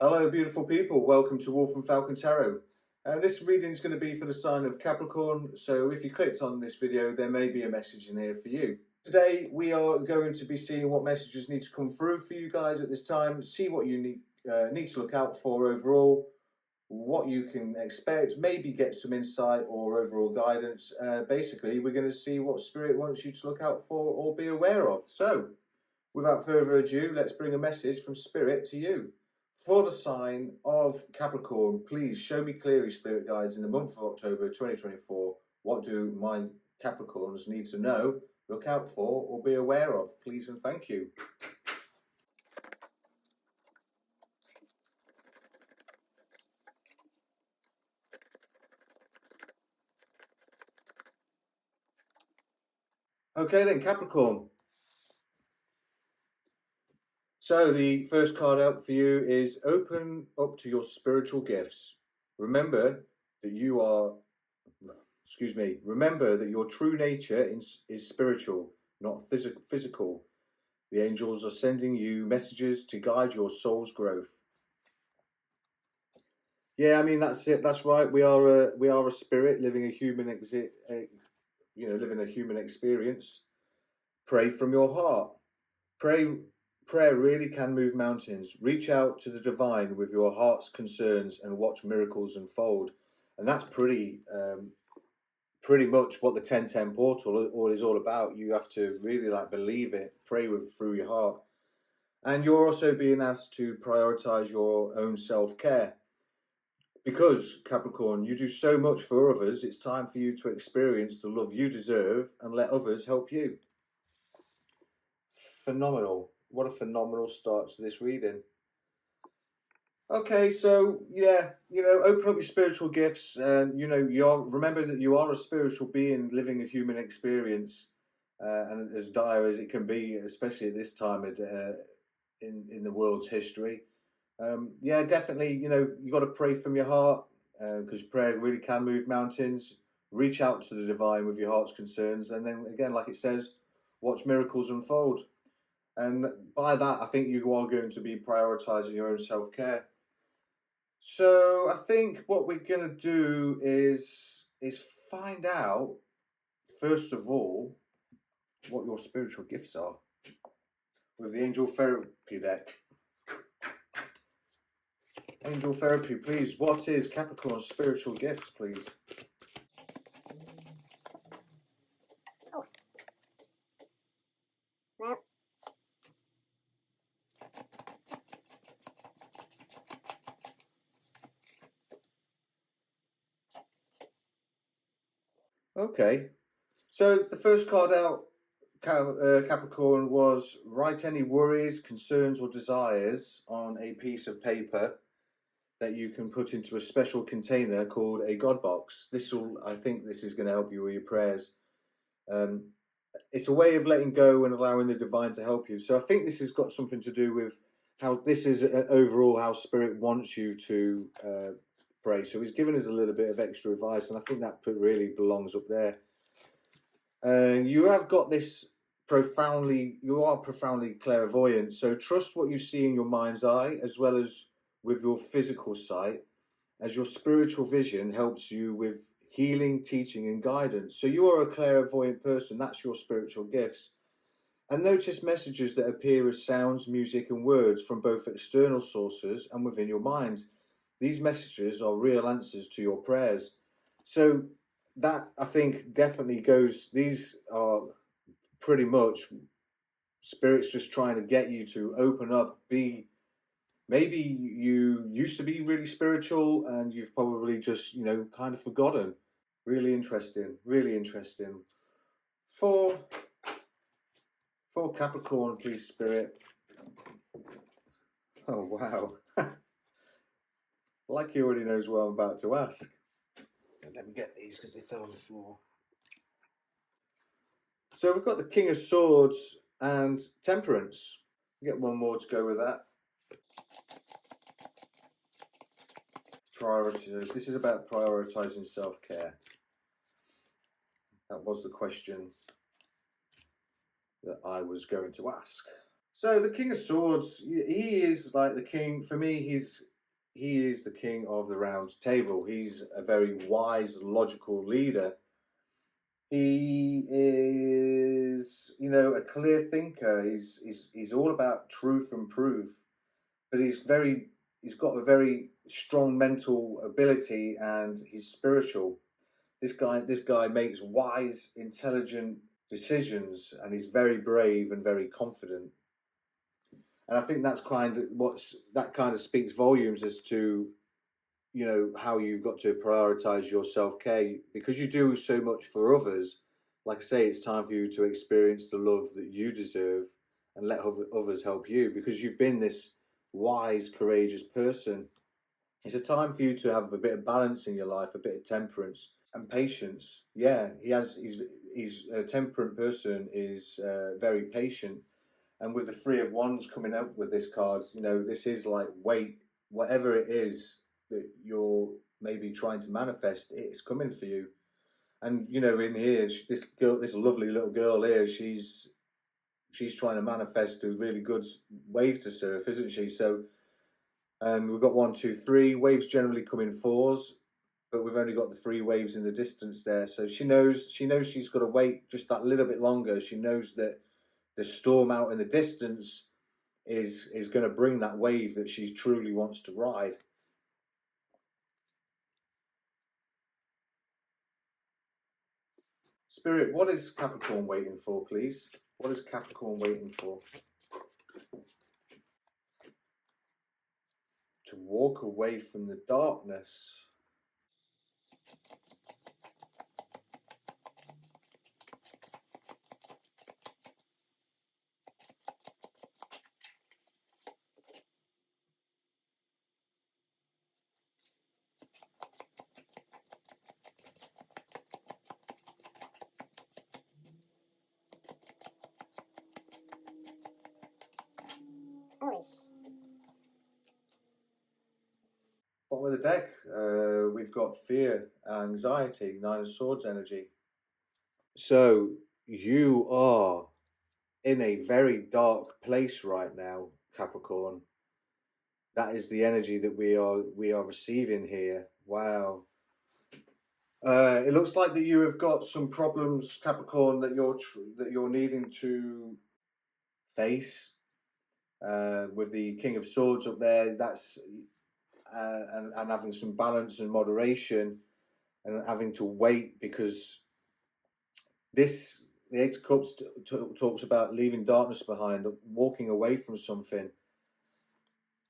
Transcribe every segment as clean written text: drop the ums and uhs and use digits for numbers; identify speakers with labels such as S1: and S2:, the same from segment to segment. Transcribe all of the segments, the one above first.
S1: Hello beautiful people, welcome to Wolf and Falcon Tarot. This reading is going to be for the sign of Capricorn, so if you clicked on this video there may be a message in here for you. Today we are going to be seeing what messages need to come through for you guys at this time, see what you need to look out for overall, what you can expect, maybe get some insight or overall guidance. Basically we're going to see what Spirit wants you to look out for or be aware of. So without further ado, let's bring a message from Spirit to you. For the sign of Capricorn, please show me clearly, Spirit Guides, in the month of October 2024, what do my Capricorns need to know, look out for, or be aware of? Please and thank you. Okay then, Capricorn. So the first card out for you is open up to your spiritual gifts. Remember that you are, remember that your true nature is spiritual, not physical. The angels are sending you messages to guide your soul's growth. Yeah, I mean that's it. That's right. We are a spirit living a human living a human experience. Pray from your heart. Prayer really can move mountains. Reach out to the divine with your heart's concerns and watch miracles unfold. And that's pretty much what the 1010 portal is all about. You have to really believe it, pray through your heart. And you're also being asked to prioritize your own self-care. Because, Capricorn, you do so much for others, it's time for you to experience the love you deserve and let others help you. Phenomenal. What a phenomenal start to this reading. Okay, so yeah, open up your spiritual gifts. Remember that you are a spiritual being living a human experience, and as dire as it can be, especially at this time in the world's history. Yeah, definitely. You got to pray from your heart, because prayer really can move mountains. Reach out to the divine with your heart's concerns, and then again, like it says, watch miracles unfold. And by that, I think you are going to be prioritizing your own self-care. So I think what we're going to do is find out, first of all, what your spiritual gifts are with the Angel Therapy deck. Angel Therapy, please. What is Capricorn's spiritual gifts, please? Okay, so the first card out, Capricorn, was write any worries, concerns or desires on a piece of paper that you can put into a special container called a God box. I think this is going to help you with your prayers. It's a way of letting go and allowing the divine to help you. So I think this has got something to do with how this is overall how Spirit wants you to pray. So he's given us a little bit of extra advice, and I think that really belongs up there. And you have got this you are profoundly clairvoyant. So trust what you see in your mind's eye as well as with your physical sight, as your spiritual vision helps you with healing, teaching and guidance. So you are a clairvoyant person. That's your spiritual gifts. And notice messages that appear as sounds, music and words from both external sources and within your mind. These messages are real answers to your prayers. So that, I think, definitely goes, these are pretty much Spirit's just trying to get you to open up, maybe you used to be really spiritual and you've probably just, kind of forgotten. Really interesting, really interesting. For Capricorn, please, Spirit. Oh, wow. Like he already knows what I'm about to ask. Let me get these because they fell on the floor. So we've got the King of Swords and Temperance. Get one more to go with that. Priorities. This is about prioritizing self-care. That was the question that I was going to ask. So the King of Swords, he is like the king. For me, he is the king of the round table. He's a very wise, logical leader. He is, you know, a clear thinker. He's all about truth and proof, but he's got a very strong mental ability, and he's spiritual. This guy makes wise, intelligent decisions, and he's very brave and very confident. And I think that kind of speaks volumes as to, you know, how you've got to prioritize your self-care, because you do so much for others. Like I say, it's time for you to experience the love that you deserve and let others help you, because you've been this wise, courageous person. It's a time for you to have a bit of balance in your life, a bit of temperance and patience. Yeah, he's a temperate person, is very patient. And with the Three of Wands coming up with this card, you know, this is like, wait, whatever it is that you're maybe trying to manifest, it's coming for you. And you know, in here, this girl, this lovely little girl here, she's trying to manifest a really good wave to surf, isn't she? So we've got 1, 2, 3 waves. Generally come in fours, but we've only got the 3 waves in the distance there. So she knows she's got to wait just that little bit longer. She knows that the storm out in the distance is going to bring that wave that she truly wants to ride. Spirit, what is Capricorn waiting for, please? What is Capricorn waiting for? To walk away from the darkness. Bottom of the deck, we've got fear, anxiety, 9 of Swords energy. So you are in a very dark place right now, Capricorn. That is the energy that we are receiving here. Wow. It looks like that you have got some problems, Capricorn, that you're needing to face. With the King of Swords up there, that's and having some balance and moderation, and having to wait, because the Eight of Cups talks about leaving darkness behind, walking away from something.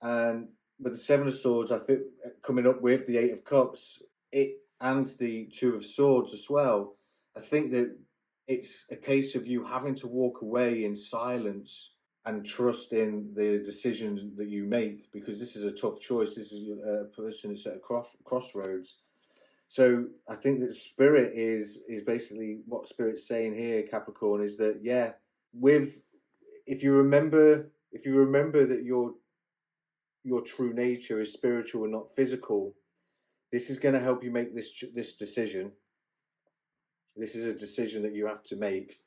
S1: And with the Seven of Swords, I think coming up with the Eight of Cups, and the Two of Swords as well, I think that it's a case of you having to walk away in silence and trust in the decisions that you make, because this is a tough choice. This is a person that's at a crossroads. So I think that Spirit is basically what Spirit's saying here, Capricorn, is that, yeah, if you remember that your true nature is spiritual and not physical, this is going to help you make this decision. This is a decision that you have to make.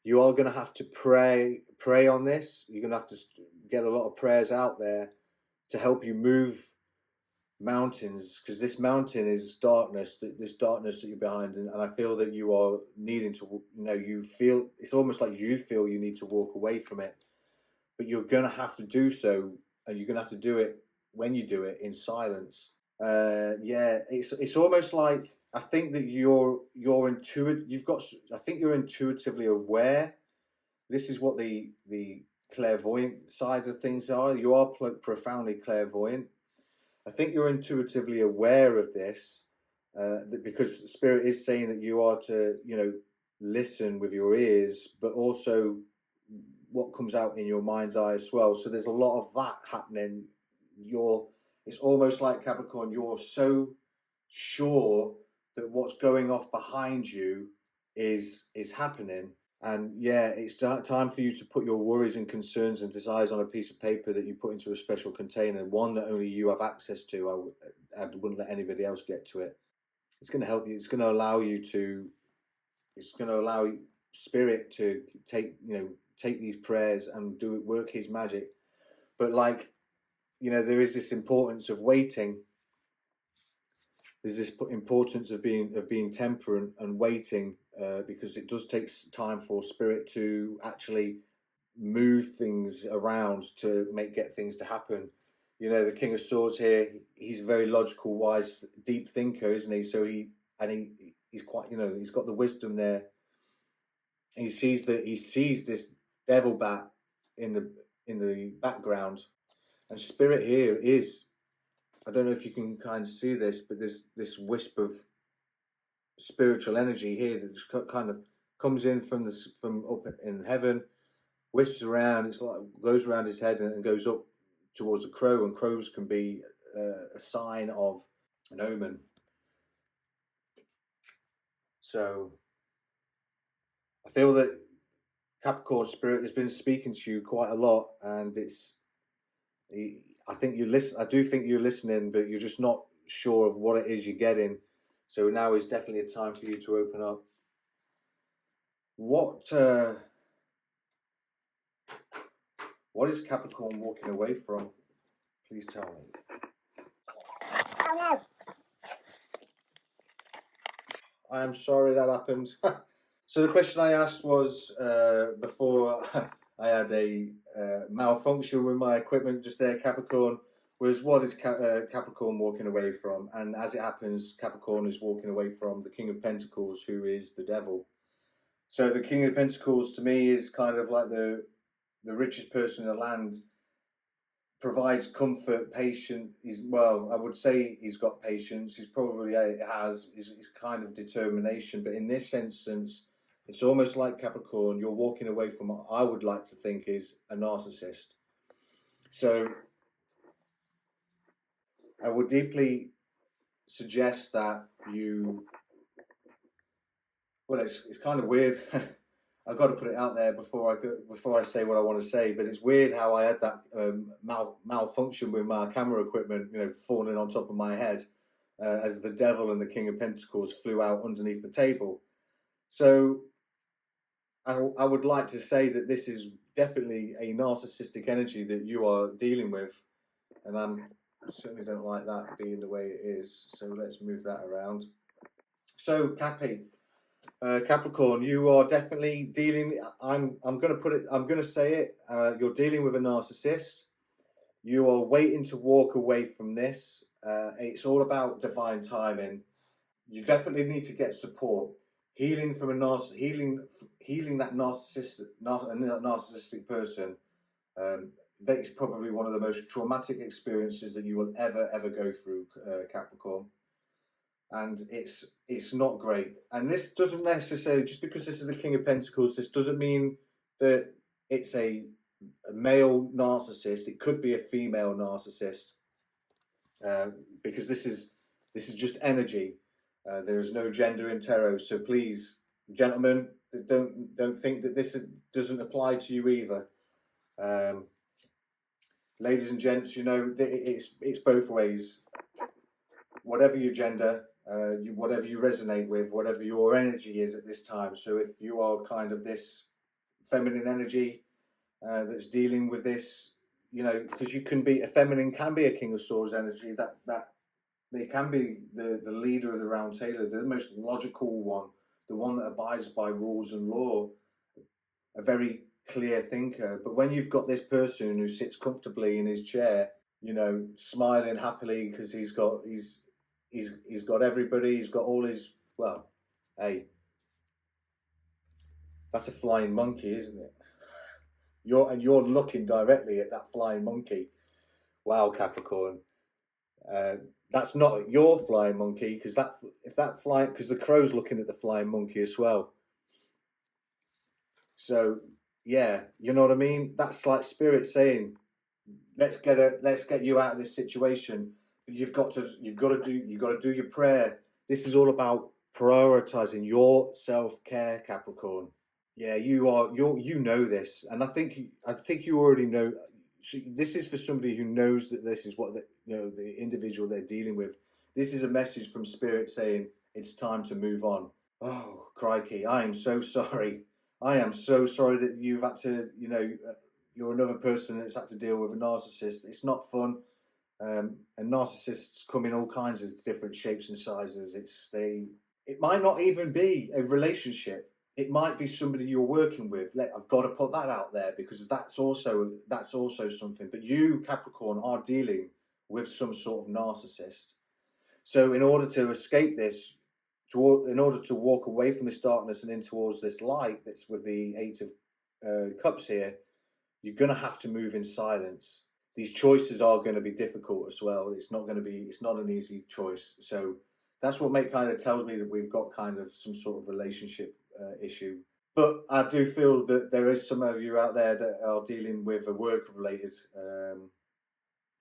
S1: You are going to have to pray on this. You're going to have to get a lot of prayers out there to help you move mountains, because this mountain is darkness, this darkness that you're behind, and I feel that you are needing to, you know, you feel, it's almost like you feel you need to walk away from it, but you're going to have to do so, and you're going to have to do it when you do it in silence. Yeah, it's almost like, I think that you're intuitive. I think you're intuitively aware. This is what the clairvoyant side of things are. You are profoundly clairvoyant. I think you're intuitively aware of this, because Spirit is saying that you are to, you know, listen with your ears, but also what comes out in your mind's eye as well. So there's a lot of that happening. It's almost like, Capricorn, you're so sure that what's going off behind you is happening. And yeah, it's time for you to put your worries and concerns and desires on a piece of paper that you put into a special container, one that only you have access to. I wouldn't let anybody else get to it. It's going to help you. It's going to allow Spirit to take, you know, take these prayers and work his magic. But like, you know, there is this importance of waiting. There's this importance of being temperate and waiting, because it does take time for spirit to actually move things around to get things to happen. You know, the King of Swords here, he's a very logical, wise, deep thinker, isn't he? So he's quite, you know, he's got the wisdom there. And he sees this devil bat in the background, and spirit here is, I don't know if you can kind of see this, but there's this wisp of spiritual energy here that just kind of comes in from up in heaven, wisps around. It's like goes around his head and goes up towards a crow, and crows can be a sign of an omen. So I feel that Capricorn spirit has been speaking to you quite a lot, and I think you listen. I do think you're listening, but you're just not sure of what it is you're getting. So now is definitely a time for you to open up. What is Capricorn walking away from? Please tell me. I am sorry that happened. So the question I asked was, before I had a malfunction with my equipment just there, Capricorn, was what is Capricorn walking away from? And as it happens, Capricorn is walking away from the King of Pentacles, who is the devil. So the King of Pentacles to me is kind of like the richest person in the land, provides comfort, patience. I would say he's got patience. He's probably has his kind of determination. But in this instance, it's almost like Capricorn, you're walking away from what I would like to think is a narcissist. So I would deeply suggest that you, well, it's kind of weird. I've got to put it out there before I say what I want to say. But it's weird how I had that malfunction with my camera equipment, you know, falling on top of my head, as the devil and the King of Pentacles flew out underneath the table. So I would like to say that this is definitely a narcissistic energy that you are dealing with, and I certainly don't like that being the way it is. So let's move that around. So Capricorn, you are definitely dealing. I'm going to put it. I'm going to say it. You're dealing with a narcissist. You are waiting to walk away from this. It's all about divine timing. You definitely need to get support, healing from healing that narcissistic person. That is probably one of the most traumatic experiences that you will ever go through, Capricorn. And it's not great. And this doesn't necessarily, just because this is the King of Pentacles, this doesn't mean that it's a male narcissist. It could be a female narcissist, because this is just energy. There is no gender in tarot. So please, gentlemen, don't think that this doesn't apply to you either. Ladies and gents, you know, it's both ways. Whatever your gender, whatever you resonate with, whatever your energy is at this time. So if you are kind of this feminine energy that's dealing with this, you know, because you can be a feminine, can be a King of Swords energy, that they can be the leader of the Round Table, the most logical one, the one that abides by rules and law, a very clear thinker. But when you've got this person who sits comfortably in his chair, you know, smiling happily because he's got everybody, he's got all his, well, hey, that's a flying monkey, isn't it? You're looking directly at that flying monkey. Wow, Capricorn. That's not your flying monkey, because the crow's looking at the flying monkey as well. So yeah, you know what I mean? That's like spirit saying, let's get you out of this situation. You've got to do your prayer. This is all about prioritizing your self-care, Capricorn. Yeah, you know this, and I think you already know. So this is for somebody who knows that this is what the individual they're dealing with. This is a message from spirit saying it's time to move on. Oh, crikey, I am so sorry. I am so sorry that you've had to, you're another person that's had to deal with a narcissist. It's not fun. And narcissists come in all kinds of different shapes and sizes. It might not even be a relationship. It might be somebody you're working with. I've got to put that out there, because that's also something. But you, Capricorn, are dealing with some sort of narcissist. So in order to escape this, in order to walk away from this darkness and in towards this light that's with the Eight of Cups here, you're going to have to move in silence. These choices are going to be difficult as well. It's not an easy choice. So that's what kind of tells me that we've got kind of some sort of relationship issue. But I do feel that there is some of you out there that are dealing with a work related,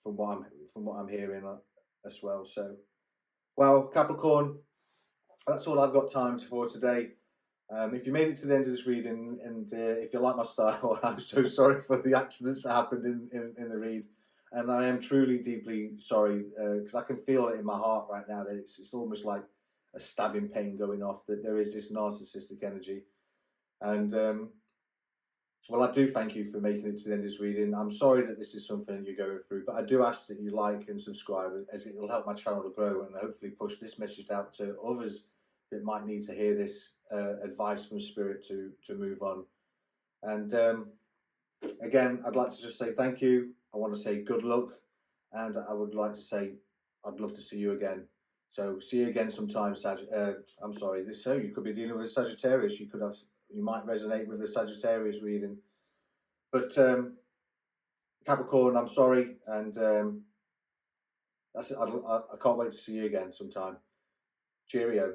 S1: from what I'm hearing as well. So, well, Capricorn, that's all I've got time for today. If you made it to the end of this reading, and if you like my style, I'm so sorry for the accidents that happened in the read. And I am truly, deeply sorry, because I can feel it in my heart right now that it's almost like a stabbing pain going off, that there is this narcissistic energy. And, well, I do thank you for making it to the end of this reading. I'm sorry that this is something that you're going through, but I do ask that you like and subscribe, as it will help my channel to grow and hopefully push this message out to others that might need to hear this advice from Spirit to move on. And again, I'd like to just say thank you. I want to say good luck, and I would like to say I'd love to see you again. So see you again sometime, I'm sorry. So you could be dealing with Sagittarius. You might resonate with the Sagittarius reading. But Capricorn, I'm sorry, and that's it. I can't wait to see you again sometime. Cheerio.